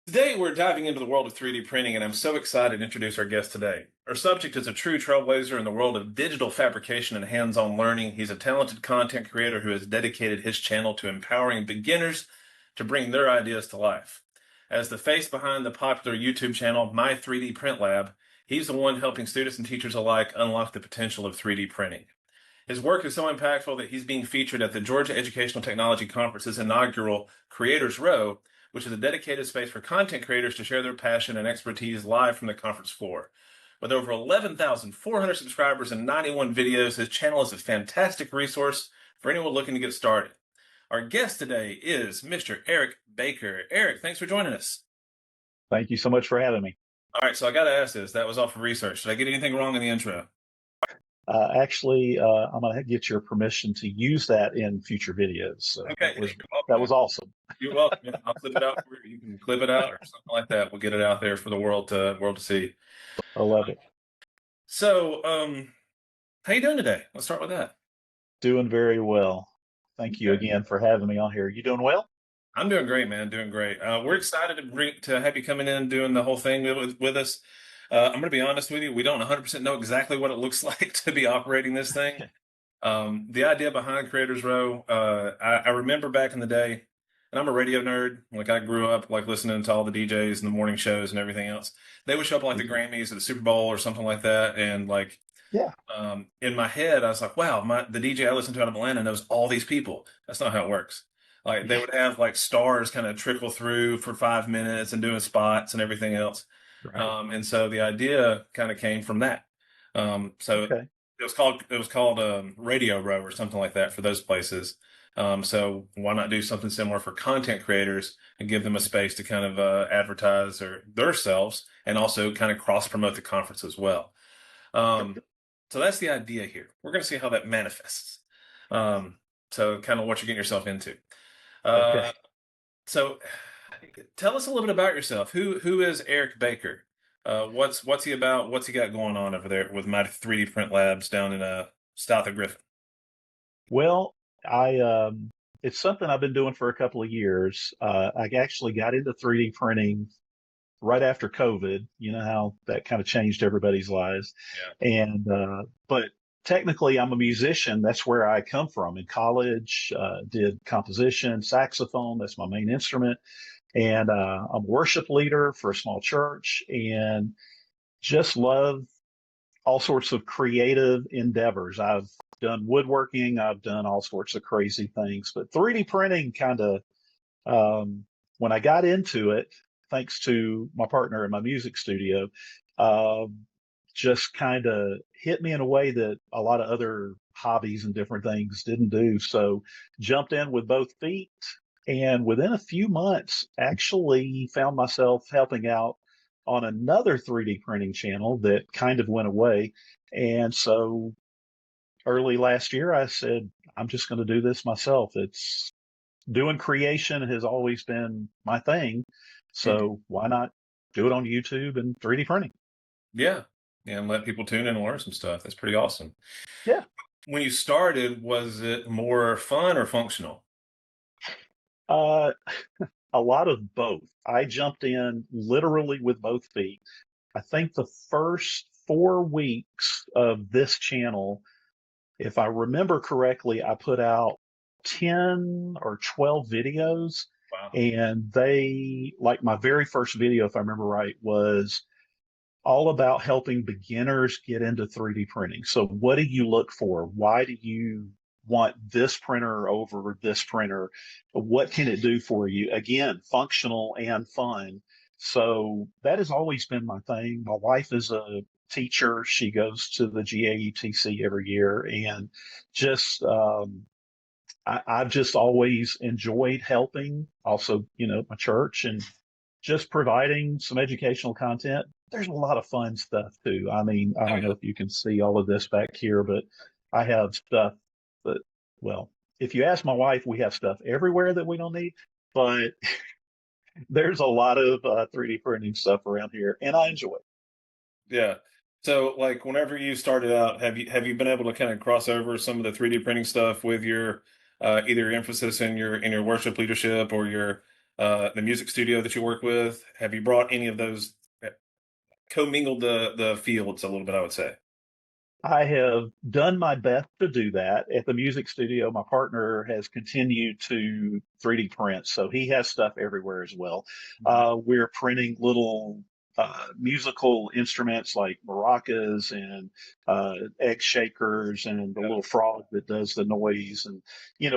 Today, we're diving into the world of 3D printing, and I'm so excited to introduce our guest today. Our subject is a true trailblazer in the world of digital fabrication and hands-on learning. He's a talented content creator who has dedicated his channel to empowering beginners to bring their ideas to life. As the face behind the popular YouTube channel, My3D Print Lab, he's the one helping students and teachers alike unlock the potential of 3D printing. His work is so impactful that he's being featured at the Georgia Educational Technology Conference's inaugural Creators Row, which is a dedicated space for content creators to share their passion and expertise live from the conference floor. With over 11,400 subscribers and 91 videos, his channel is a fantastic resource for anyone looking to get started. Our guest today is Mr. Eric Baker. Eric, thanks for joining us. Thank you so much for having me. All right, so I got to ask this. That was off of research. Did I get anything wrong in the intro? I'm going to get your permission to use that in future videos. So Okay, that was awesome. You're welcome. Yeah, I'll clip it out for you. You can clip it out or something like that. We'll get it out there for the world to see. I love it. So, how you doing today? Let's start with that. Doing very well. Thank you again for having me on here. You doing well? I'm doing great, man. Doing great. We're excited to have you coming in and doing the whole thing with us. I'm going to be honest with you. We don't 100% know exactly what it looks like to be operating this thing. The idea behind Creators Row, I remember back in the day, and I'm a radio nerd. Like I grew up like listening to all the DJs and the morning shows and everything else. They would show up like the Grammys or the Super Bowl or something like that, and like Yeah. in my head, I was like, wow, the DJ I listen to out of Atlanta knows all these people. That's not how it works. Like they would have like stars kind of trickle through for 5 minutes and doing spots and everything else. Right. And so the idea kind of came from that. So Okay. it was called Radio Row or something like that for those places. So why not do something similar for content creators and give them a space to kind of advertise themselves and also kind of cross promote the conference as well. So that's the idea here. We're going to see how that manifests. So kind of what you're getting yourself into. Okay. So tell us a little bit about yourself. Who is Eric Baker? What's he about? What's he got going on over there with My3D Print Labs down in south of Griffin? Well, it's something I've been doing for a couple of years. I actually got into 3D printing right after COVID. You know how that kind of changed everybody's lives. And but technically, I'm a musician. That's where I come from. In college, did composition, saxophone. That's my main instrument. And I'm a worship leader for a small church, and just love all sorts of creative endeavors. I've done woodworking. I've done all sorts of crazy things, but 3D printing kind of when I got into it, thanks to my partner in my music studio, um, just kind of hit me in a way that a lot of other hobbies and different things didn't do. So jumped in with both feet, and within a few months, actually found myself helping out on another 3D printing channel that kind of went away. And so early last year, I said, I'm just going to do this myself. It's doing creation has always been my thing. Mhm. So why not do it on YouTube and 3D printing? Yeah, and let people tune in and learn some stuff. That's pretty awesome. Yeah. When you started, was it more fun or functional? Uh, a lot of both. I jumped in literally with both feet. I think the first 4 weeks of this channel, if I remember correctly, I put out 10 or 12 videos. Wow. And they, like my very first video, if I remember right, was all about helping beginners get into 3D printing. So, what do you look for? Why do you want this printer over this printer? What can it do for you? Again, functional and fun. So, that has always been my thing. My wife is a teacher. She goes to the GaETC every year, and just I've just always enjoyed helping. Also, my church and just providing some educational content. There's a lot of fun stuff too. I mean, I Oh, don't yeah. know if you can see all of this back here, but I have stuff that, well, if you ask my wife, we have stuff everywhere that we don't need, but there's a lot of 3D printing stuff around here, and I enjoy it. Yeah. So, like, whenever you started out, have you been able to kind of cross over some of the 3D printing stuff with your either your emphasis in your worship leadership or your the music studio that you work with? Have you brought any of those commingled the fields a little bit, I would say? I have done my best to do that at the music studio. My partner has continued to 3D print, so he has stuff everywhere as well. Mhm. We're printing little musical instruments like maracas and egg shakers and the Yeah. little frog that does the noise. And,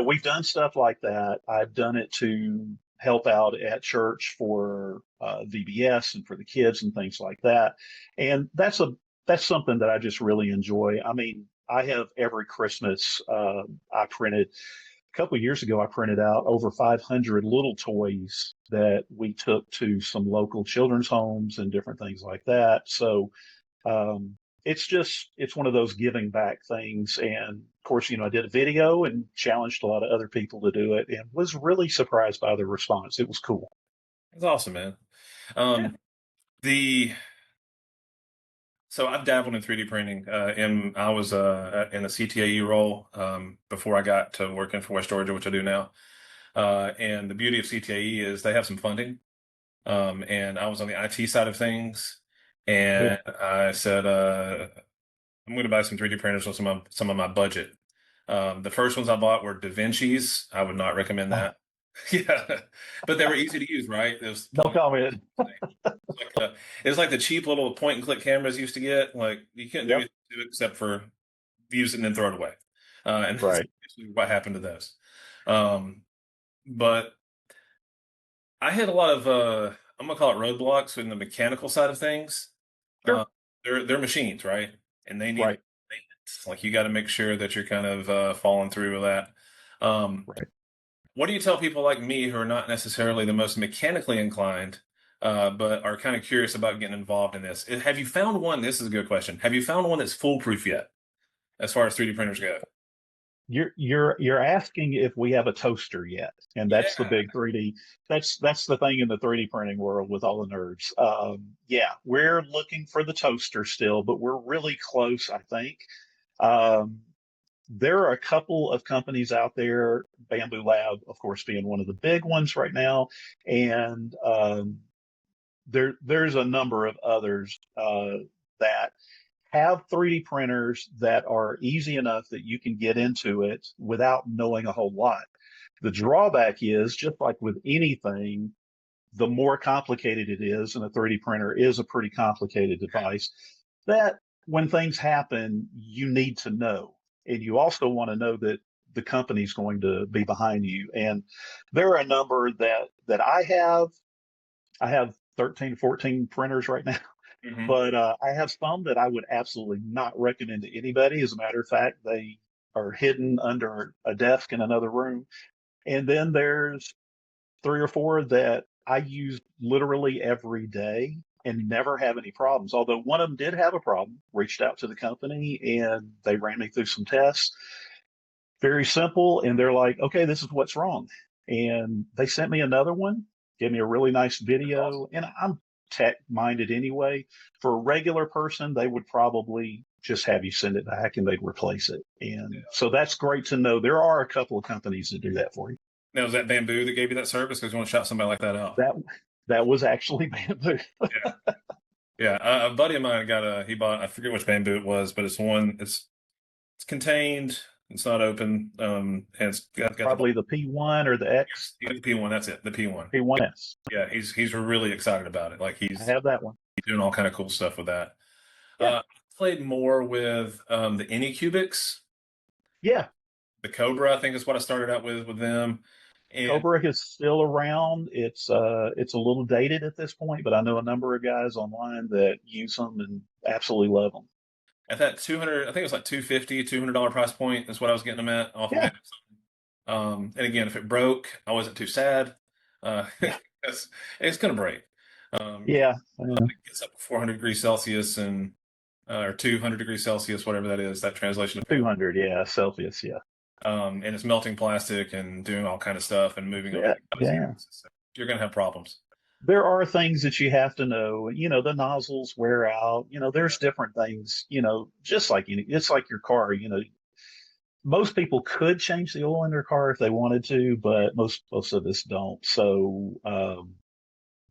we've done stuff like that. I've done it to help out at church for VBS and for the kids and things like that. And that's something that I just really enjoy. I mean, I have every Christmas, I printed a couple of years ago, I printed out over 500 little toys that we took to some local children's homes and different things like that. So, it's one of those giving back things. And of course, I did a video and challenged a lot of other people to do it and was really surprised by the response. It was cool. That's awesome, man. Yeah. Um, the So I've dabbled in 3D printing. And I was in a CTAE role before I got to working for West Georgia, which I do now. And the beauty of CTAE is they have some funding. And I was on the IT side of things. Cool. And I said, I'm going to buy some 3D printers with some of my budget. The first ones I bought were Da Vinci's. I would not recommend Oh, that. Yeah, but they were easy to use, right? It was no plug comment. like it was like the cheap little point and click cameras used to get. Like you couldn't do Yep. anything to it except for use it and then throw it away. And that's Right. basically what happened to those. Um, but I had a lot of I'm gonna call it roadblocks in the mechanical side of things. Uh, Sure. they're machines, right? And they need Right. maintenance. Like you got to make sure that you're kind of following through with that. Um, Right. What do you tell people like me who are not necessarily the most mechanically inclined, but are kind of curious about getting involved in this? Have you found one? This is a good question. Have you found one that's foolproof yet, as far as 3D printers go? You're asking if we have a toaster yet, and that's the Yeah. big 3D. That's the thing in the 3D printing world with all the nerds. Yeah, we're looking for the toaster still, but we're really close, I think. Um, there are a couple of companies out there, Bamboo Lab, of course, being one of the big ones right now, and there's a number of others that have 3D printers that are easy enough that you can get into it without knowing a whole lot. The drawback is, just like with anything, the more complicated it is, and a 3D printer is a pretty complicated device, that when things happen, you need to know. And you also want to know that the company's going to be behind you. And there are a number that I have 13, 14 printers right now. Hmm. But I have some that I would absolutely not recommend to anybody. As a matter of fact, they are hidden under a desk in another room. And then there's three or four that I use literally every day and never have any problems. Although one of them did have a problem, reached out to the company and they ran me through some tests. Very simple. And they're like, okay, this is what's wrong. And they sent me another one, gave me a really nice That's awesome. video. And I'm tech minded anyway. For a regular person, they would probably just have you send it back and they'd replace it. Yeah. And so that's great to know. There are a couple of companies that do that for you. Now, was that Bamboo that gave you that service? Because you want to shout somebody like that out. That that was actually Bamboo. Yeah. Yeah. A buddy of mine got he bought, I forget which Bamboo it was, but it's contained. It's not open. And it's got the Probably the P1 or the X Yes, the P1. That's it. The P1. P1S. Yeah, he's really excited about it. Like I have that one. he's doing all kind of cool stuff with that. Yeah. I played more with the Anycubics. Yeah. The Cobra, I think, is what I started out with them. And Cobra is still around. It's a little dated at this point, but I know a number of guys online that use them and absolutely love them. at that 200, I think it was like 250, $200 price point is what I was getting them at off of Yeah. Amazon. And again, if it broke, I wasn't too sad. Yeah. It's going to break. Yeah. It gets up to 400 degrees Celsius and or 200 degrees Celsius, whatever that is, that translation of Fahrenheit. 200. Yeah. Celsius. Yeah. And it's melting plastic and doing all kind of stuff and moving Yeah. everything out of zero. Yeah. So you're going to have problems. There are things that you have to know. The nozzles wear out. There's different things. Just like it's like your car. most people could change the oil in their car if they wanted to, but most of us don't. So,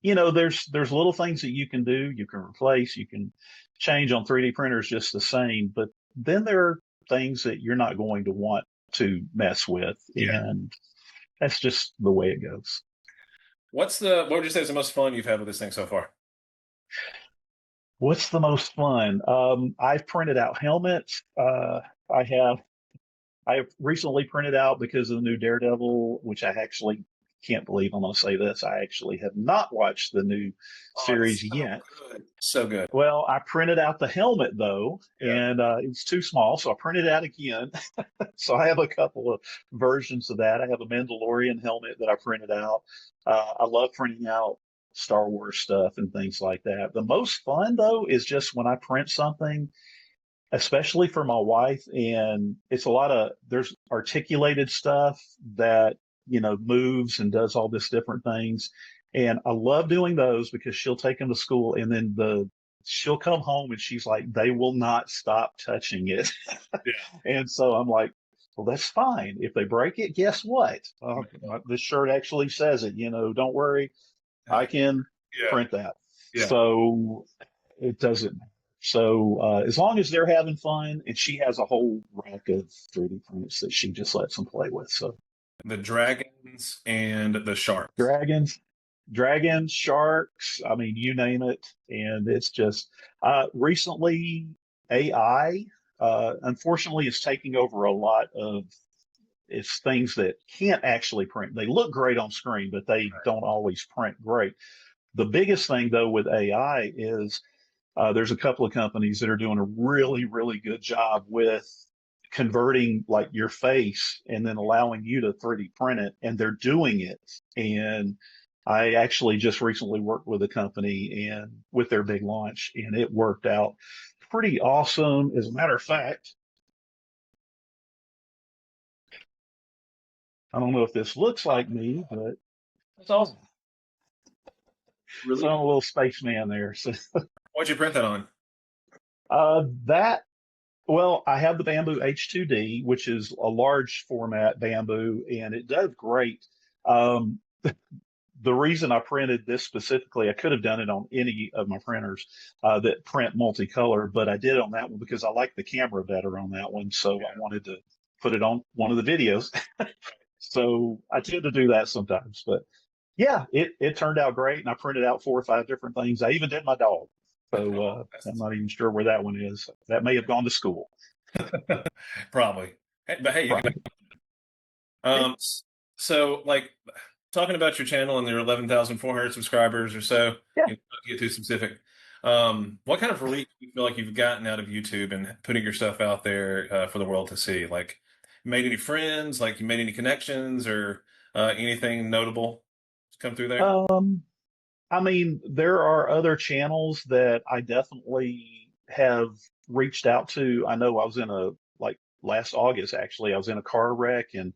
there's little things that you can do. You can replace, you can change on 3D printers just the same, but then there are things that you're not going to want to mess with, Yeah. and that's just the way it goes. What would you say is the most fun you've had with this thing so far? What's the most fun? I've printed out helmets. I have I have recently printed out because of the new Daredevil, which I actually can't believe I'm going to say this. I actually have not watched the new Oh, it's series so yet. good. So good. Well, I printed out the helmet though, Yeah. and it was too small, so I printed it out again. So I have a couple of versions of that. I have a Mandalorian helmet that I printed out. I love printing out Star Wars stuff and things like that. The most fun though is just when I print something, especially for my wife, and it's a lot of there's articulated stuff that moves and does all this different things, and I love doing those because she'll take them to school, and then she'll come home and she's like, they will not stop touching it. Yeah. And so I'm like, well, that's fine. If they break it, guess what? This shirt actually says it, don't worry, I can Yeah. print that. Yeah. So it doesn't matter. So as long as they're having fun, and she has a whole rack of 3D prints that she just lets them play with. So The dragons and the sharks. dragons, sharks, I mean, you name it. And it's just recently AI, unfortunately, is taking over a lot of it's things that can't actually print. They look great on screen, but they don't always print great. The biggest thing though with AI is there's a couple of companies that are doing a really, really good job with converting like your face and then allowing you to 3D print it, and they're doing it. And I actually just recently worked with a company and with their big launch, and it worked out pretty awesome. As a matter of fact, I don't know if this looks like me, but That's awesome. so Really? I'm a little spaceman there. So What'd you print that on? that well, I have the Bamboo H2D, which is a large format bamboo, and it does great. Um, the reason I printed this specifically, I could have done it on any of my printers that print multicolor, but I did on that one because I like the camera better on that one. So I Yeah. wanted to put it on one of the videos. So I tend to do that sometimes. But yeah, it turned out great, and I printed out 4 or 5 different things. I even did my dog. So I'm not even sure where that one is. That may have gone to school. Probably. But hey, you can. Right. Yeah. Um, so like talking about your channel and your 11,400 subscribers or so, Yeah. not to get too specific. What kind of relief do you feel like you've gotten out of YouTube and putting your stuff out there for the world to see? Like, made any friends? Like, you made any connections or anything notable come through there? Um, I mean, there are other channels that I definitely have reached out to. I know I was in a like last August actually, I was in a car wreck, and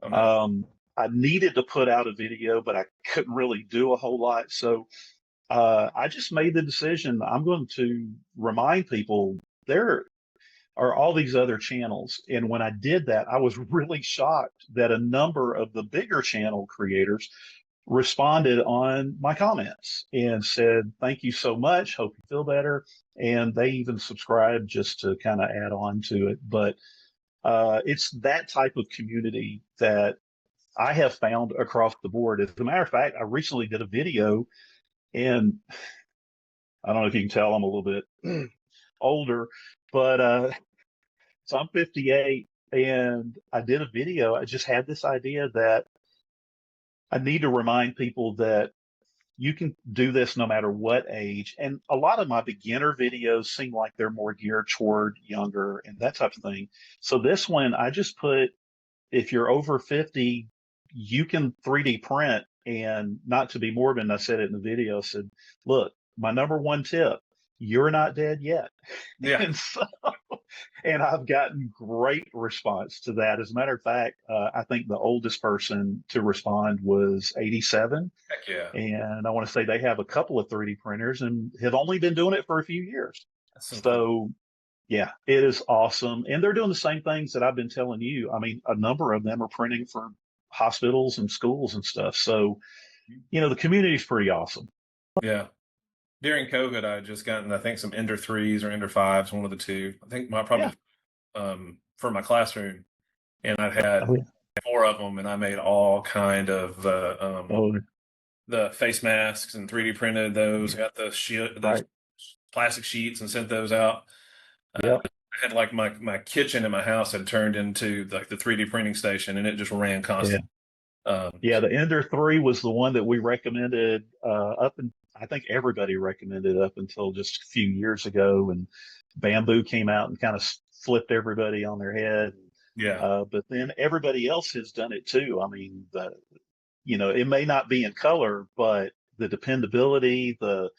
Oh no. um I needed to put out a video, but I couldn't really do a whole lot. So I just made the decision I'm going to remind people there are all these other channels. And when I did that, I was really shocked that a number of the bigger channel creators responded on my comments and said, thank you so much. Hope you feel better. And they even subscribed just to kind of add on to it. But it's that type of community that I have found across the board. As a matter of fact, I recently did a video, and I don't know if you can tell I'm a little bit older, but so I'm 58, and I did a video. I just had this idea that I need to remind people that you can do this no matter what age. And a lot of my beginner videos seem like they're more geared toward younger and that type of thing. So this one, I just put, if you're over 50, you can 3D print. And not to be morbid, I said it in the video, I said, look, my number one tip, you're not dead yet. Yeah. And so, and I've gotten great response to that. As a matter of fact, I think the oldest person to respond was 87. Heck yeah. And I want to say they have a couple of 3D printers and have only been doing it for a few years. That's so cool. So Yeah, it is awesome. And they're doing the same things that I've been telling you. I mean, a number of them are printing for hospitals and schools and stuff. So, the community's pretty awesome. Yeah. During COVID, I had just gotten, I think, some Ender 3s or Ender 5s, one of the two. I think my Yeah. probably for my classroom, and I've had Oh, yeah. four of them, and I made all kind of Oh, the face masks and 3D printed those. yeah. Got the Right. plastic sheets and sent those out. Yep. I had like my kitchen in my house had turned into like the 3D printing station, and it just ran Yeah. constantly. Yeah. The Ender 3 was the one that we recommended up and I think everybody recommended up until just a few years ago. And Bamboo came out and kind of flipped everybody on their head. Yeah, But then everybody else has done it too. I mean, it may not be in color, but the dependability, the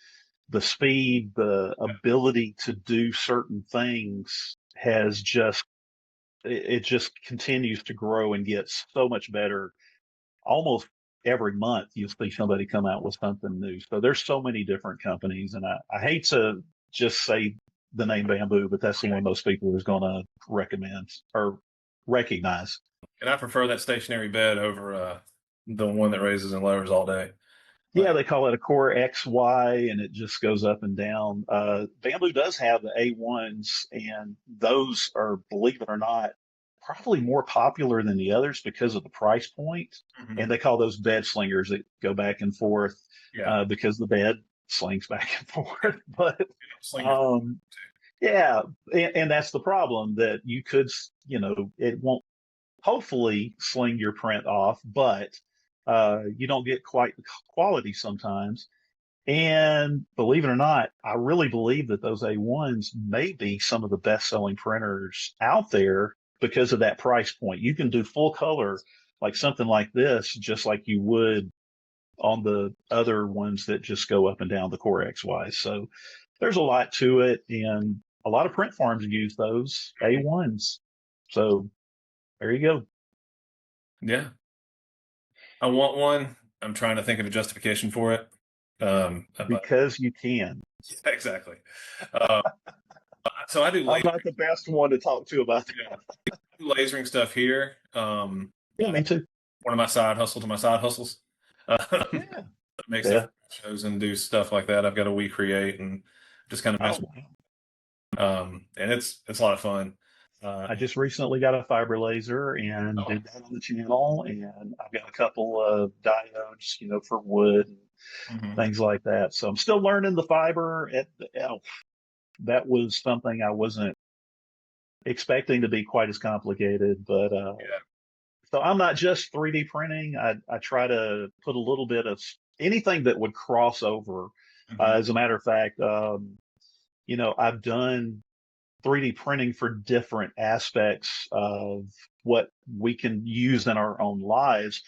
speed, the ability to do certain things has it just continues to grow and get so much better. Almost every month you'll see somebody come out with something new. So there's so many different companies, and I hate to just say the name Bamboo, but that's the one most people is going to recommend or recognize. and I prefer that stationary bed over the one that raises and lowers all day. Yeah, Like, they call it a Core XY, and it just goes up and down. Bamboo does have the A1s, and those are, believe it or not, probably more popular than the others because of the price point. mhm. And they call those bed slingers that go back and forth Yeah, because the bed slings back and forth. But sling your um, yeah, and that's the problem that you could, it won't hopefully sling your print off, but you don't get quite the quality sometimes. And believe it or not, I really believe that those A1s may be some of the best selling printers out there because of that price point. You can do full color like something like this, just like you would on the other ones that just go up and down the Core XY. So there's a lot to it. And a lot of print farms use those A1s. So there you go. yeah. I want one. I'm trying to think of a justification for it. But Because you can. exactly. Uh, so I do I'm not the best one to talk to about yeah, that. lasering stuff here. Yeah, me too. One of my side hustles to my side hustles. Yeah. Make stuff Yeah. for shows and do stuff like that. I've got a We Create and just kind of Oh, mess. wow. And it's a lot of fun. I just recently got a fiber laser and Oh, did that on the channel, and I've got a couple of diodes, for wood and mhm. things like that. So I'm still learning the fiber. That was something I wasn't expecting to be quite as complicated, but Yeah. so I'm not just 3D printing. I try to put a little bit of anything that would cross over. Mhm. As a matter of fact, I've done 3D printing for different aspects of what we can use in our own lives.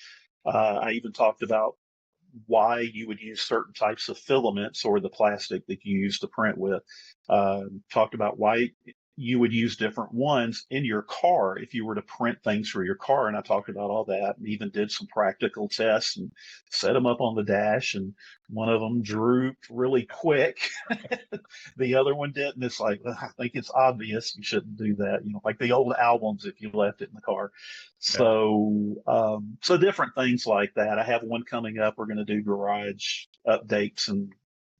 I even talked about why you would use certain types of filaments or the plastic that you use to print with. Talked about why you would use different ones in your car if you were to print things for your car. And I talked about all that and even did some practical tests and set them up on the dash. And one of them drooped really quick. The other one didn't. It's like, I think it's obvious you shouldn't do that. Like the old albums if you left it in the car. Yeah. So different things like that. I have one coming up. We're going to do garage updates and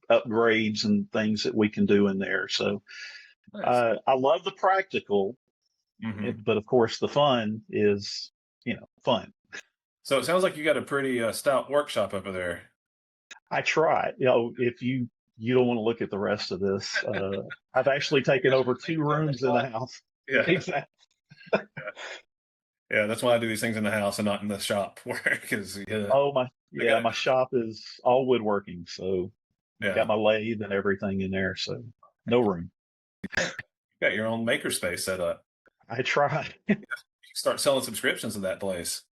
upgrades and things that we can do in there. So Nice. I love the practical, Hmm. but of course the fun is, fun. So it sounds like you got a pretty stout workshop over there. I try. If you don't want to look at the rest of this, I've actually taken over two rooms in the house. Yeah. Exactly. Yeah, that's why I do these things in the house and not in the shop work. Because yeah, Oh I yeah, got my shop is all woodworking, so got yeah, my lathe and everything in there, so no room. you got your own makerspace set up. I try. You can start selling subscriptions to that place.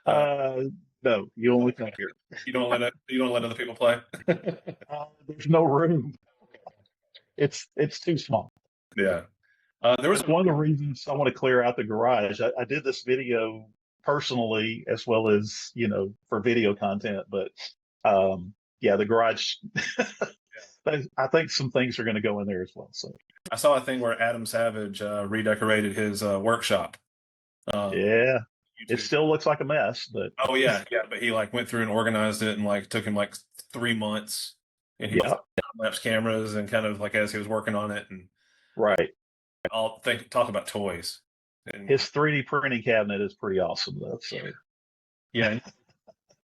Uh, Uh, no, you only come here. you don't let other people play. There's no room. It's too small. Yeah. There was That's one of the reasons I want to clear out the garage. I did this video personally as well as, for video content, but yeah, the garage I think some things are going to go in there as well. So I saw a thing where Adam Savage redecorated his workshop. Um, yeah, it YouTube. still looks like a mess, but Oh yeah, yeah. But he like went through and organized it, and like took him like 3 months, and he was yeah, like time-lapse cameras and kind of like as he was working on it, and right. I'll talk about toys, and His 3D printing cabinet is pretty awesome though. So yeah, and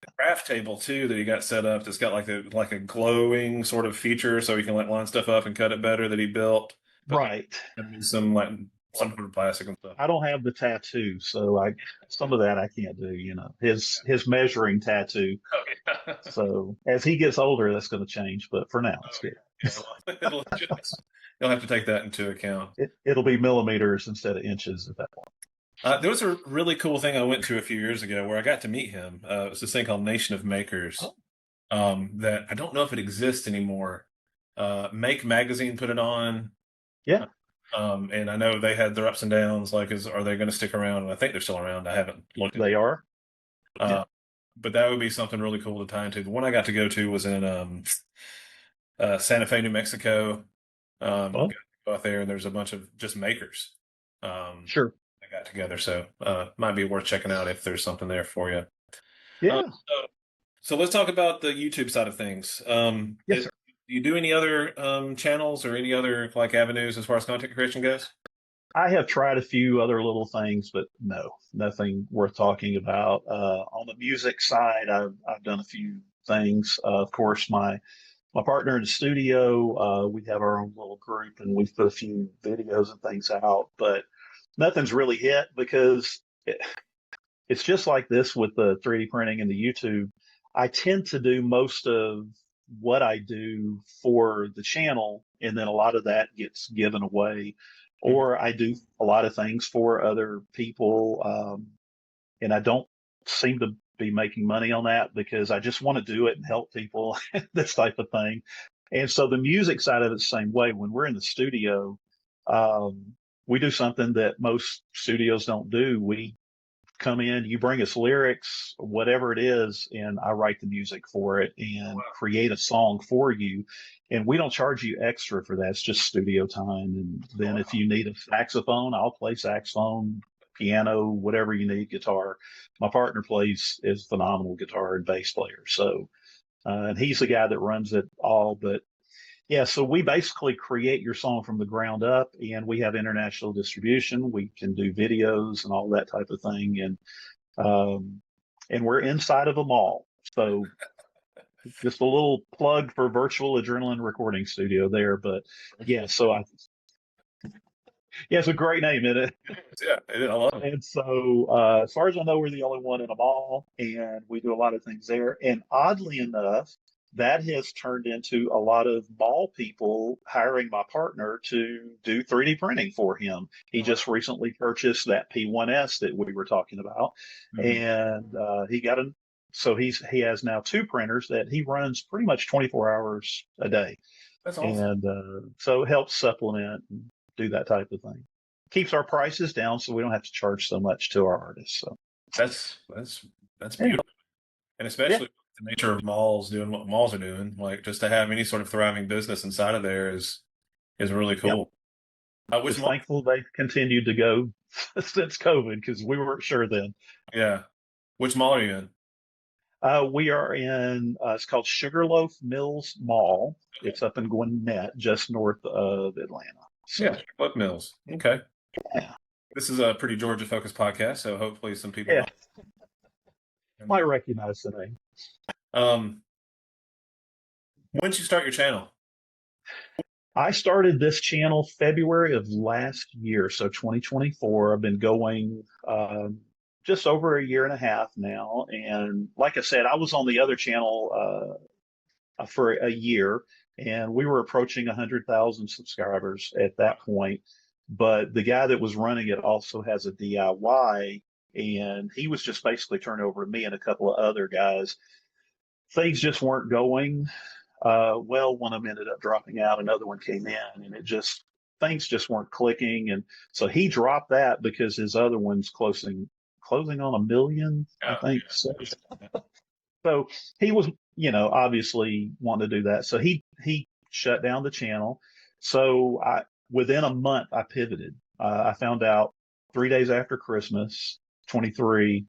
the craft table too that he got set up. That's got like a glowing sort of feature, so he can like line stuff up and cut it better. That he built, but like right. some like some sort of plastic and stuff. I don't have the tattoo, so I some of that I can't do. His measuring tattoo. Oh yeah. So as he gets older, that's going to change. But for now, it's Oh good. yeah, yeah. Well, you'll have to take that into account. It'll be millimeters instead of inches at that point. There was a really cool thing I went to a few years ago where I got to meet him. It was this thing called Nation of Makers. Oh, That I don't know if it exists anymore. Make Magazine put it on, yeah, and I know they had their ups and downs. Like, are they going to stick around? And I think they're still around. I haven't looked at, they are. Yeah. uh, but that would be something really cool to tie into. The one I got to go to was in Santa Fe, New Mexico. Well, Go out there, and there's a bunch of just makers. Um, sure. that got together, so might be worth checking out if there's something there for you. Yeah. So let's talk about the YouTube side of things. Yes, sir. Do you do any other channels or any other like avenues as far as content creation goes? I have tried a few other little things, but no, nothing worth talking about. On the music side, I've done a few things. Of course, my partner in the studio, we have our own little group, and we've put a few videos and things out, but nothing's really hit because it's just like this with the 3D printing and the YouTube. I tend to do most of what I do for the channel, and then a lot of that gets given away, Mhm. or I do a lot of things for other people, and I don't seem to be making money on that because I just want to do it and help people, this type of thing. And so the music side of it the same way. When we're in the studio, we do something that most studios don't do. We come in, you bring us lyrics, whatever it is, and I write the music for it and Wow. create a song for you. And we don't charge you extra for that. It's just studio time. And Oh, then if wow. you need a saxophone, I'll play saxophone, piano, whatever you need, guitar. My partner plays is phenomenal guitar and bass player. So, and he's the guy that runs it all. But yeah, so we basically create your song from the ground up, and we have international distribution. We can do videos and all that type of thing, um, and we're inside of a mall. So just a little plug for virtual adrenaline recording studio there. But yeah, yeah, it's a great name in it. Yeah, I love it. And so, as far as I know, we're the only one in a mall, and we do a lot of things there. And oddly enough, that has turned into a lot of mall people hiring my partner to do 3D printing for him. He Oh, wow. just recently purchased that P1S that we were talking about, Mhm. and he got a so he has now two printers that he runs pretty much 24 hours a day, That's awesome. and so it helps supplement and do that type of thing. Keeps our prices down, so we don't have to charge so much to our artists. So That's that's that's yeah, beautiful, and yeah, especially the nature of malls doing what malls are doing, like just to have any sort of thriving business inside of there is really yep. cool. Which Just mall? thankful they continued to go since COVID because we weren't sure then. Yeah, which mall are you in? We are in it's called Sugarloaf Mills Mall. Okay. It's up in Gwinnett, just north of Atlanta. So Yeah, Buck Mills. Okay. yeah, This is a pretty Georgia focused podcast, so hopefully some people yeah, might. might recognize the name. Um, when did you start your channel? I started this channel February of last year, so 2024. I've been going just over a year and a half now. And like I said, I was on the other channel for a year, and we were approaching 100,000 subscribers at that point. But the guy that was running it also has a DIY, and he was just basically turned over to me and a couple of other guys. Things just weren't going well. One of them ended up dropping out, another one came in, and it just things just weren't clicking. And so he dropped that because his other one's closing on 1 million, I Yeah, think. So, yeah. so he was, obviously wanting to do that. So he shut down the channel. So within a month, I pivoted. I found out 3 days after Christmas, 23,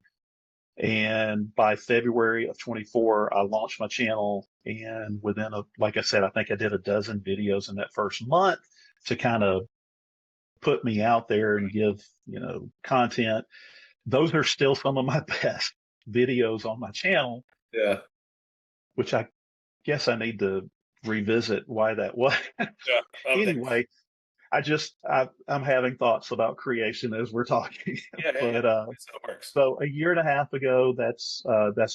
and by February of 24, I launched my channel. And like I said, I think I did a dozen videos in that first month to kind of put me out there and give, content. Those are still some of my best videos on my channel, Yeah. which I guess I need to revisit why that was. Yeah. Anyway, I'm having thoughts about creation as we're talking. Yeah. Yeah. But That's how it works. so a year and a half ago, that's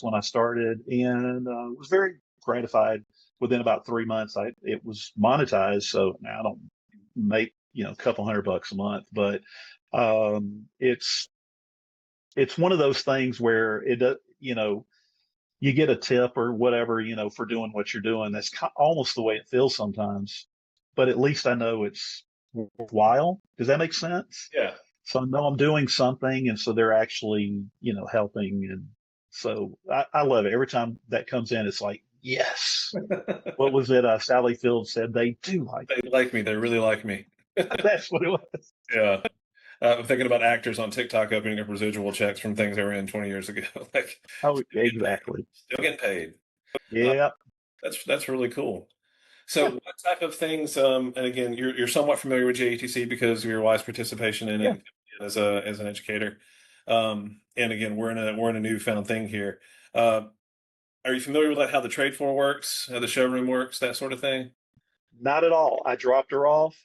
when I started, and was very gratified. Within about 3 months, it was monetized. So now I don't make a couple $100 a month, but it's one of those things where you get a tip or whatever, for doing what you're doing. That's almost the way it feels sometimes, but at least I know it's worthwhile. Does that make sense? Yeah. So I know I'm doing something, and so they're actually, helping. And so I love it. Every time that comes in, it's like, yes. What was it? Sally Field said, they do like They like me. They really like me. That's what it was. Yeah. I'm thinking about actors on TikTok opening up residual checks from things they were in 20 years ago. Like, Oh, still getting paid. exactly. Still getting paid. Uh, Yeah. that's really cool. So, Yeah. what type of things? And again, you're somewhat familiar with GaETC because of your wife's participation in Yeah. it as an educator. And again, we're in a newfound thing here. Uh, are you familiar with like how the trade floor works, how the showroom works, that sort of thing? Not at all. I dropped her off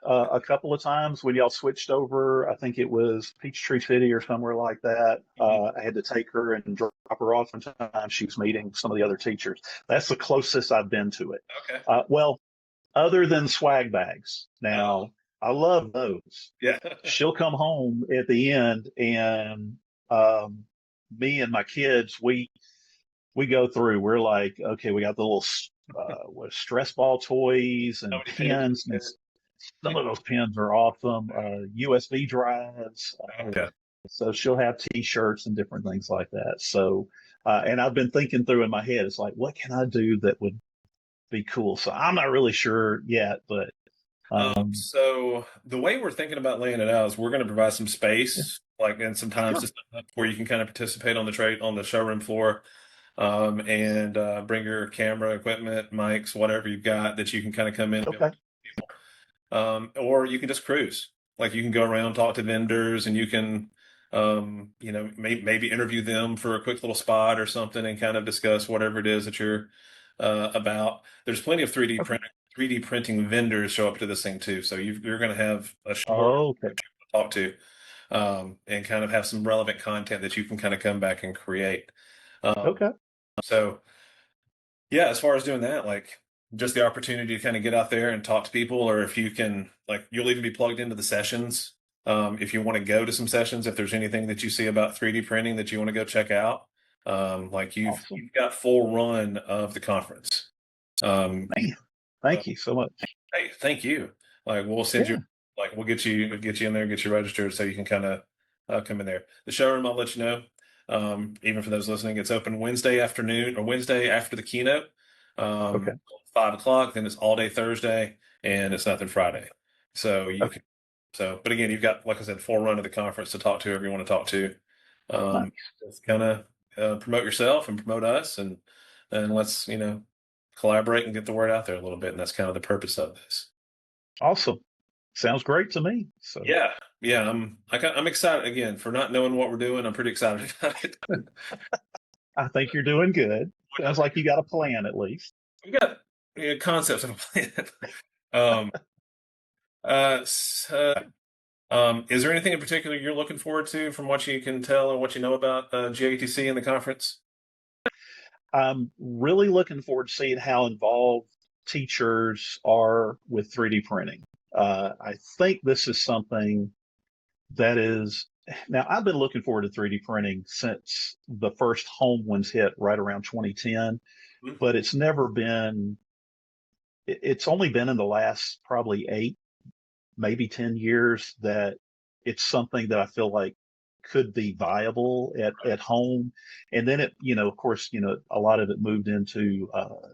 a couple of times when y'all switched over. I think it was Peachtree City or somewhere like that. Mhm. I had to take her and drop her off one time. She was meeting some of the other teachers. That's the closest I've been to it. Okay. Well, other than swag bags. Oh, Now, I love those. yeah. She'll come home at the end, and um, me and my kids, we go through. We're like, okay, we got the little stress ball toys How and many pages? pins, and some of those pins are awesome. USB drives. Oh, yeah. So she'll have T-shirts and different things like that. So, and I've been thinking through in my head, it's like, what can I do that would be cool? So I'm not really sure yet, but So the way we're thinking about laying it out is we're going to provide some yeah, space, like and some time to sure, set up where you can kind of participate on the trade on the showroom floor, and bring your camera equipment, mics, whatever you've got that you can kind of come in and be able okay, to people. Or you can just cruise. Like you can go around, talk to vendors, and you can, maybe interview them for a quick little spot or something, and kind of discuss whatever it is that you're about. There's plenty of okay, 3D printing vendors show up to this thing too, so you're going to have a short okay, to talk to, and kind of have some relevant content that you can kind of come back and create. Um, okay, so yeah, as far as doing that, like just the opportunity to kind of get out there and talk to people, or if you can, like, you'll even be plugged into the sessions. If you want to go to some sessions, if there's anything that you see about 3D printing that you want to go check out, like awesome, you've got full run of the conference. You, man. Thank you so much. hey, thank you. Like we'll send you, Yeah, like we'll get you in there, get you registered, so you can kind of come in there. The showroom, I'll let you know. Even for those listening, it's open Wednesday afternoon or Wednesday after the keynote, okay, 5 o'clock. Then it's all day Thursday, and it's nothing Friday. So you okay, can. So, but again, you've got, like I said, full run of the conference to talk to whoever you want to talk to. nice, Just kind of promote yourself and promote us, and let's collaborate and get the word out there a little bit. And that's kind of the purpose of this. awesome. Sounds great to me. So Yeah, yeah. I'm excited again for not knowing what we're doing. I'm pretty excited about it. I think you're doing good. Sounds like you got a plan at least. We've got concepts of a plan. um, so, is there anything in particular you're looking forward to from what you can tell or what you know about GATC and the conference? I'm really looking forward to seeing how involved teachers are with 3D printing. I think this is something that is now I've been looking forward to 3D printing since the first home ones hit right around 2010, Mhm. but it's only been in the last probably 8, maybe 10 years that it's something that I feel like could be viable at home. And then of course, a lot of it moved into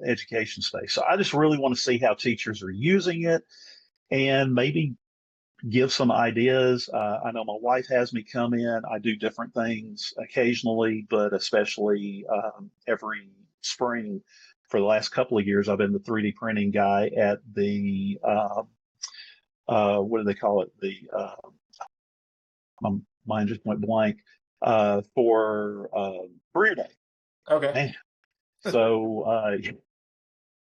education space. So I just really want to see how teachers are using it and maybe give some ideas. I know my wife has me come in. I do different things occasionally, but especially every spring for the last couple of years, I've been the 3D printing guy at the what do they call it? My mind just went blank for Career Day. Okay. Man. So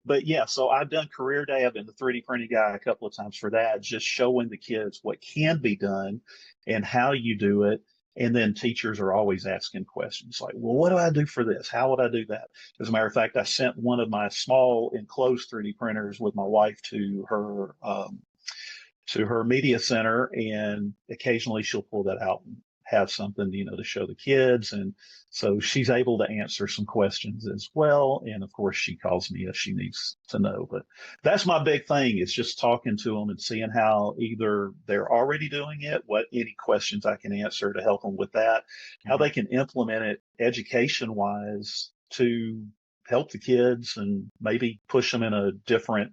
but yeah, so I've done Career Day. I've been the 3D printing guy a couple of times for that, just showing the kids what can be done and how you do it. And then teachers are always asking questions like, well, what do I do for this? How would I do that? As a matter of fact, I sent one of my small enclosed 3D printers with my wife to her media center, and occasionally she'll pull that out and have something, to show the kids. And so she's able to answer some questions as well. And of course, she calls me if she needs to know. But that's my big thing, is just talking to them and seeing how either they're already doing it, what any questions I can answer to help them with that, how they can implement it education wise to help the kids and maybe push them in a different,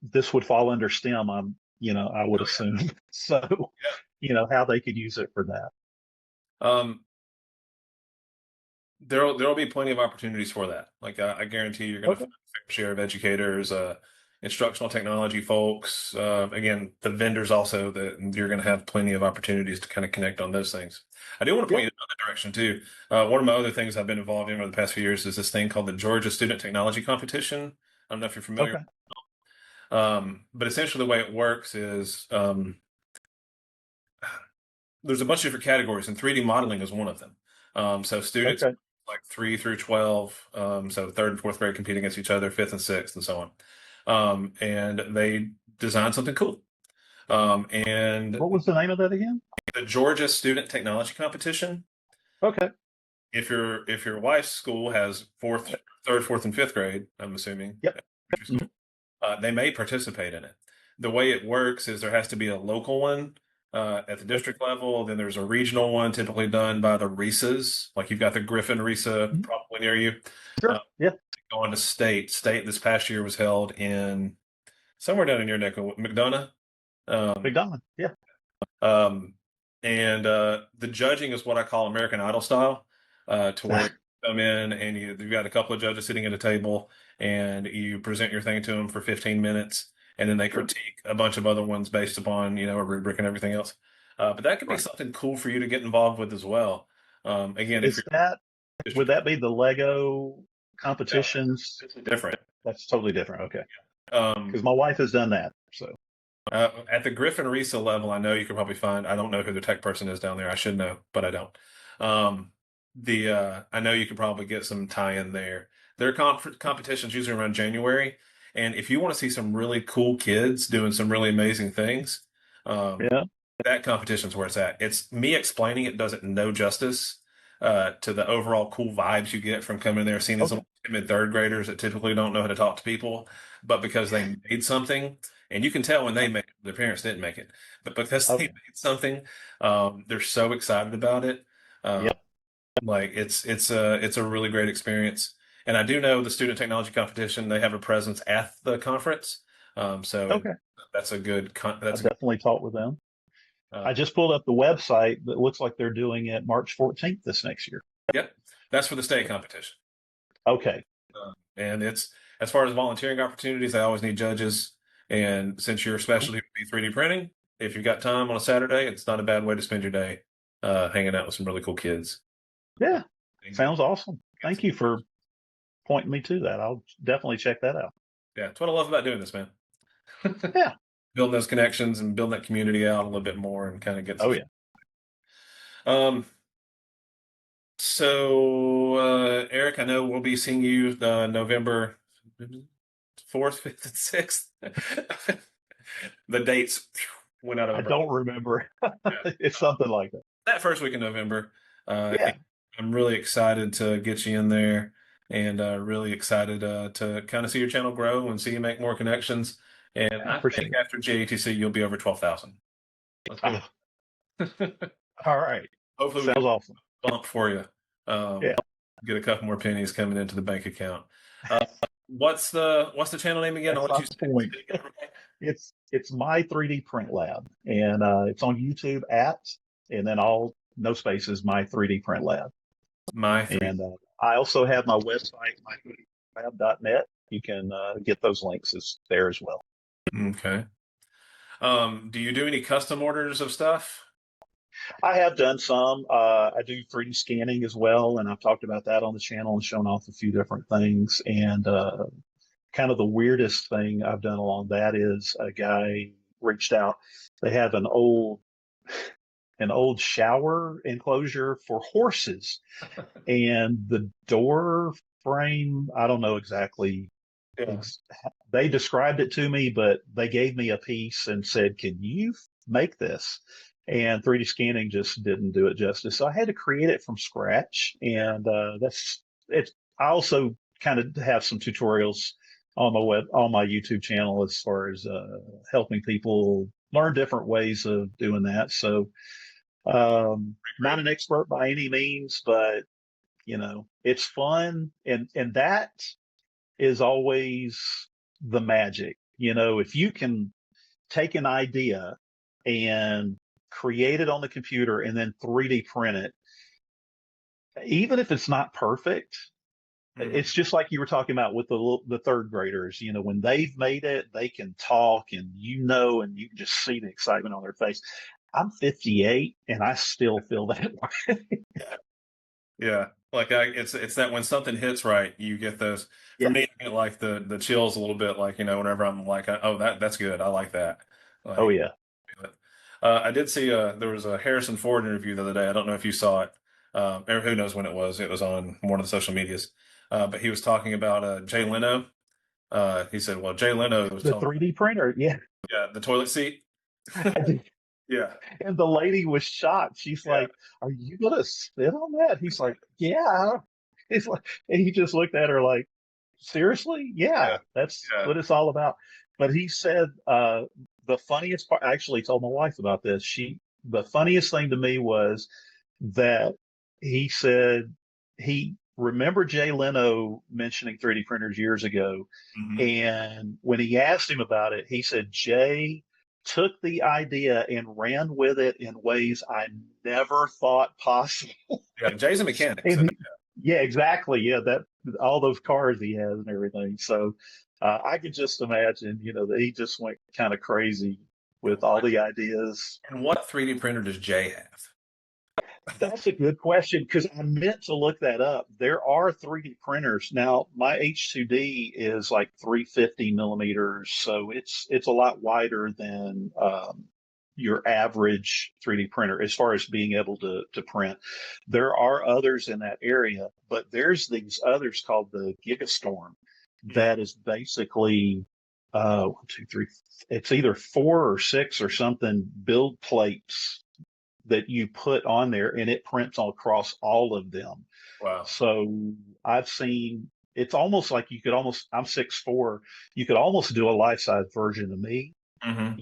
this would fall under STEM, I would assume. So, how they could use it for that. Um, there'll be plenty of opportunities for that. Like I guarantee you're going to Okay. find a fair share of educators, instructional technology folks, again, the vendors also, that you're going to have plenty of opportunities to kind of connect on those things. I do want to point you in another direction too. One of my other things I've been involved in over the past few years is this thing called the Georgia Student Technology Competition. I don't know if you're familiar. Okay. But essentially the way it works is there's a bunch of different categories, and 3D modeling is one of them. So students Okay. like 3 through 12, so third and fourth grade compete against each other, fifth and sixth, and so on. And they design something cool. And What was the name of that again? the Georgia Student Technology Competition. Okay. If your wife's school has third, fourth, and fifth grade, I'm assuming, Yep. school, they may participate in it. The way it works is there has to be a local one at the district level. Then there's a regional one, typically done by the RISAs. Like you've got the Griffin RISA Mhm. probably near you. Sure. Yeah. Going to state. State this past year was held in somewhere down in your neck of McDonough. Um, McDonald. Yeah. um, and the judging is what I call American Idol style, to where you come in and you've got a couple of judges sitting at a table and you present your thing to them for 15 minutes, and then they critique a bunch of other ones based upon, a rubric and everything else. But that could be Right. something cool for you to get involved with as well. Again, if Is that, you're would that be the Lego competitions? different. That's totally different. Okay. Um, Because my wife has done that. So, at the Griffin Risa level, I know you could probably find. I don't know who the tech person is down there. I should know, but I don't. I know you could probably get some tie-in there. Their competitions usually around January, and if you want to see some really cool kids doing some really amazing things, um, yeah. that competition's where it's at. It's me explaining it does it no justice to the overall cool vibes you get from coming there, seeing these Okay. little timid third graders that typically don't know how to talk to people, but because they made something, and you can tell when they make it, their parents didn't make it, but because they Okay. made something, they're so excited about it. Uh, Yep. like it's a really great experience. And I do know the student technology competition, they have a presence at the conference. So Okay. that's a good I that's a good, definitely talked with them. I uh, just pulled up the website that looks like they're doing it March 14th this next year. yep, that's for the state competition. Okay. And it's as far as volunteering opportunities, they always need judges. And since your Cool. specialty would be 3D printing, if you've got time on a Saturday, it's not a bad way to spend your day hanging out with some really cool kids. Yeah. Sounds awesome. Thank you for pointing me to that. I'll definitely check that out. Yeah, it's what I love about doing this, man. Yeah. Building those connections and building that community out a little bit more and kind of get Oh, some. yeah. Um, Eric, I know we'll be seeing you November 4th, 5th, and 6th. The dates went out of I my brain. don't remember. Yeah. It's something like that. That first week in November. And Yeah. I'm really excited to get you in there, and really excited to kind of see your channel grow and see you make more connections. And I I think appreciate it. after GaETC, you'll be over 12,000. Let's put Ah, all right. Hopefully we Sounds get awesome. a bump for you. Yeah. Get a couple more pennies coming into the bank account. Uh, what's the channel name again? I'll That's let my you say point. it. It's My3D Print Lab, and it's on YouTube at, and then all no spaces, My3D Print Lab. My three. And I also have my website, my3dlab.net. You can get those links there as well. Okay. Do you do any custom orders of stuff? I have done some. I do 3D scanning as well, and I've talked about that on the channel and shown off a few different things. And kind of the weirdest thing I've done along that is a guy reached out. They have an old shower enclosure for horses, and the door frame, I don't know exactly. Yeah. They described it to me, but they gave me a piece and said, "Can you make this?" And 3D scanning just didn't do it justice. So I had to create it from scratch, and that's it. I also kind of have some tutorials on my YouTube channel as far as helping people learn different ways of doing that. So not Great. an expert by any means, but it's fun, and that is always the magic. If you can take an idea and create it on the computer and then 3D print it, even if it's not perfect, Mhm. it's just like you were talking about with the third graders. When they've made it, they can talk, and and you can just see the excitement on their face. I'm 58 and I still feel that way. Yeah. Like it's that when something hits right, you get those. For Yeah. me, I get like the chills a little bit. Like whenever I'm like, oh, that's good. I like that. Oh Like, yeah. I did see there was a Harrison Ford interview the other day. I don't know if you saw it. Or who knows when it was? It was on one of the social medias. But he was talking about Jay Leno. He said, "Well, Jay Leno was The telling, 3D printer. Yeah. yeah, the toilet seat. I did. Yeah, And the lady was shocked. She's yeah, like, "Are you gonna spit on that?" He's like, "Yeah." He's like, and he just looked at her like, "Seriously? yeah, Yeah, that's yeah. what it's all about." But he said the funniest part. I actually told my wife about this. The funniest thing to me was that he said he remembered Jay Leno mentioning 3D printers years ago, Hmm. and when he asked him about it, he said Jay took the idea and ran with it in ways I never thought possible. Yeah, Jay's a mechanic, And so yeah, exactly. Yeah, that all those cars he has and everything. So I could just imagine, that he just went kind of crazy with all the ideas. and what 3D printer does Jay have? That's a good question because I meant to look that up. There are 3D printers now. My H2D is like 350 millimeters, so it's a lot wider than your average 3D printer as far as being able to print. There are others in that area, but there's these others called the Gigastorm Mm. that is basically one, two, three. It's either four or six or something build plates that you put on there and it prints across all of them. Wow. So I've seen it's almost like I'm 6'4", you could almost do a life size version of me, Hmm.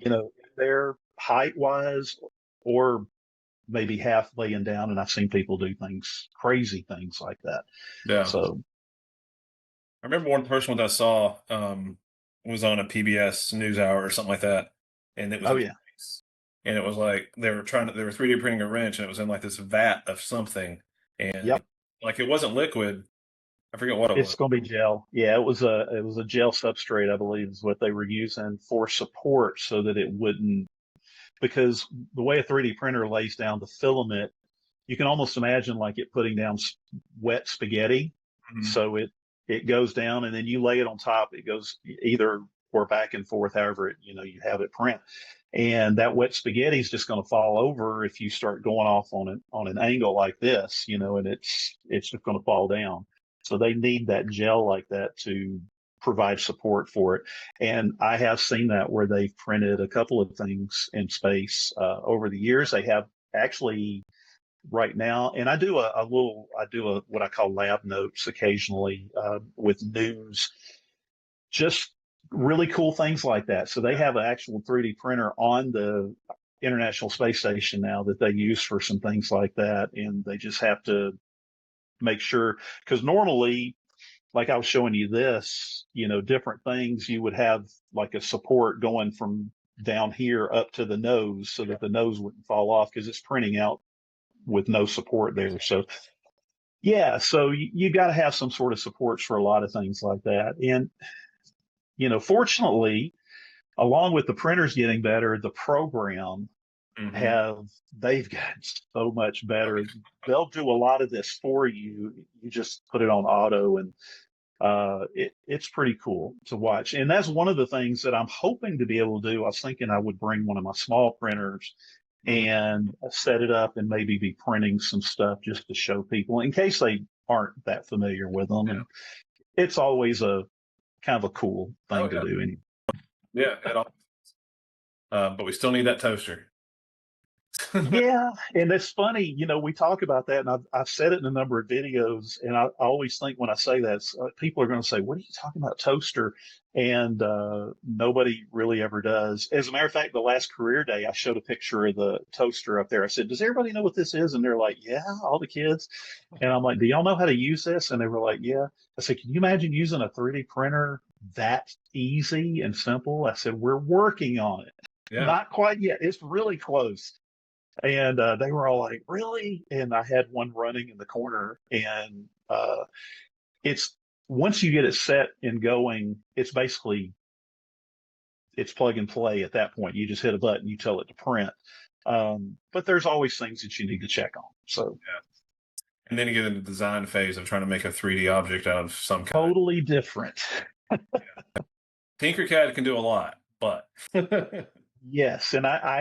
there height wise, or maybe half laying down. And I've seen people do crazy things like that. Yeah. So, I remember one person that I saw was on a PBS news hour or something like that, and it was oh in yeah, space. And it was like they were 3D printing a wrench, and it was in like this vat of something, and yep. like it wasn't liquid. I forget what it It's was. going to be gel. Yeah, it was a gel substrate, I believe, is what they were using for support so that it wouldn't, because the way a 3D printer lays down the filament, you can almost imagine like it putting down wet spaghetti. Mhm. So it goes down, and then you lay it on top. It goes either or back and forth, however you have it print. And that wet spaghetti is just going to fall over if you start going off on an angle like this, and it's just going to fall down. So they need that gel like that to provide support for it. And I have seen that where they've printed a couple of things in space over the years. They have actually right now, and I do what I call lab notes occasionally with news, just really cool things like that. So they have an actual 3D printer International Space Station now that they use for some things like that. And they just have to make sure, because normally, like I was showing you this, different things, you would have like a support going from down here up to the nose so that the nose wouldn't fall off because it's printing out with no support there. So yeah, so you got to have some sort of supports for a lot of things like that. And, fortunately, along with the printers getting better, the program Hmm. they've gotten so much better. They'll do a lot of this for you. You just put it on auto, and it's pretty cool to watch. And that's one of the things that I'm hoping to be able to do. I was thinking I would bring one of my small printers Hmm. and set it up and maybe be printing some stuff just to show people in case they aren't that familiar with them. Yeah. And it's always a kind of a cool Oh thing to yeah. do. Anyway. Yeah. But we still need that toaster. Yeah, and it's funny, we talk about that, and I've said it in a number of videos, and I always think when I say that, people are going to say, "What are you talking about, toaster?" And nobody really ever does. As a matter of fact, the last career day, I showed a picture of the toaster up there. I said, "Does everybody know what this is?" And they're like, "Yeah, all the kids." And I'm like, "Do y'all know how to use this?" And they were like, "Yeah." I said, "Can you imagine using a 3D printer that easy and simple?" I said, "We're working on it. Yeah. Not quite yet. It's really close." And they were all like, "Really?" And I had one running in the corner, and it's once you get it set and going, it's plug and play at that point. You just hit a button, you tell it to print. But there's always things that you need to check on. So Yeah. And then you get into the design phase of trying to make a 3D object out of some kind. totally different. Tinkercad can do a lot, but Yes, and I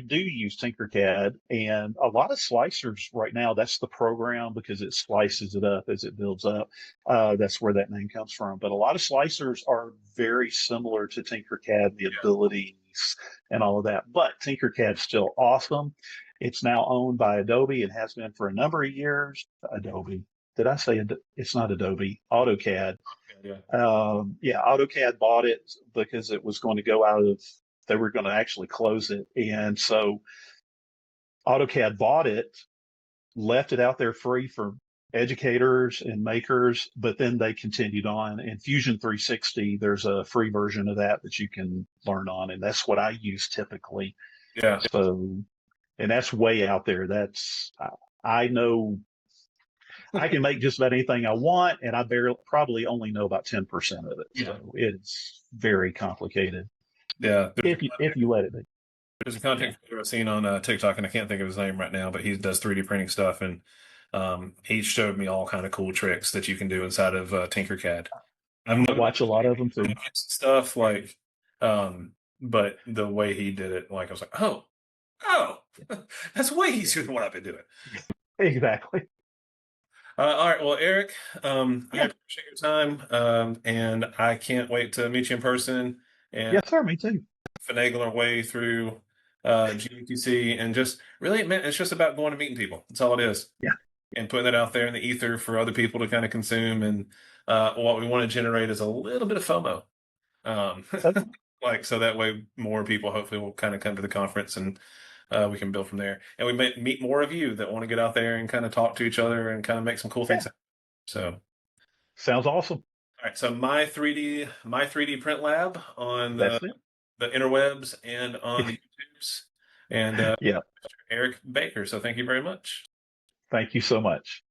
do use Tinkercad, and a lot of slicers right now. That's the program because it slices it up as it builds up. That's where that name comes from. But a lot of slicers are very similar to Tinkercad, the yeah. abilities and all of that. But Tinkercad's still awesome. It's now owned by Adobe and has been for a number of years. Adobe. Did I say it's not Adobe? AutoCAD. Yeah. Yeah, AutoCAD bought it because it was going to go out of, they were going to actually close it. And so AutoCAD bought it, left it out there free for educators and makers, but then they continued on. And Fusion 360, there's a free version of that you can learn on. And that's what I use typically. Yeah. So, and that's way out there. I know I can make just about anything I want, and I probably only know about 10% of it. Yeah. So it's very complicated Yeah. if you let it be. There's a content creator I've seen on TikTok, and I can't think of his name right now, but he does 3D printing stuff, and he showed me all kind of cool tricks that you can do inside of Tinkercad. I've I known watch a lot of them too. stuff like, but the way he did it, like I was like, oh, that's way easier than what I've been doing. Exactly. All right, well, Eric, I Yeah. appreciate your time, and I can't wait to meet you in person and Yes, sir. Me too. finagle our way through GaETC, and just really, man, it's just about going and meeting people. That's all it is, Yeah. and putting it out there in the ether for other people to kind of consume. And what we want to generate is a little bit of FOMO, um, That's, like so that way more people hopefully will kind of come to the conference, and we can build from there. And we may meet more of you that want to get out there and kind of talk to each other and kind of make some cool yeah. things happen. So. Sounds awesome. All right, so my 3D Print Lab on That's it. the interwebs and on the YouTubes, and Yeah. Eric Baker. So thank you very much. Thank you so much.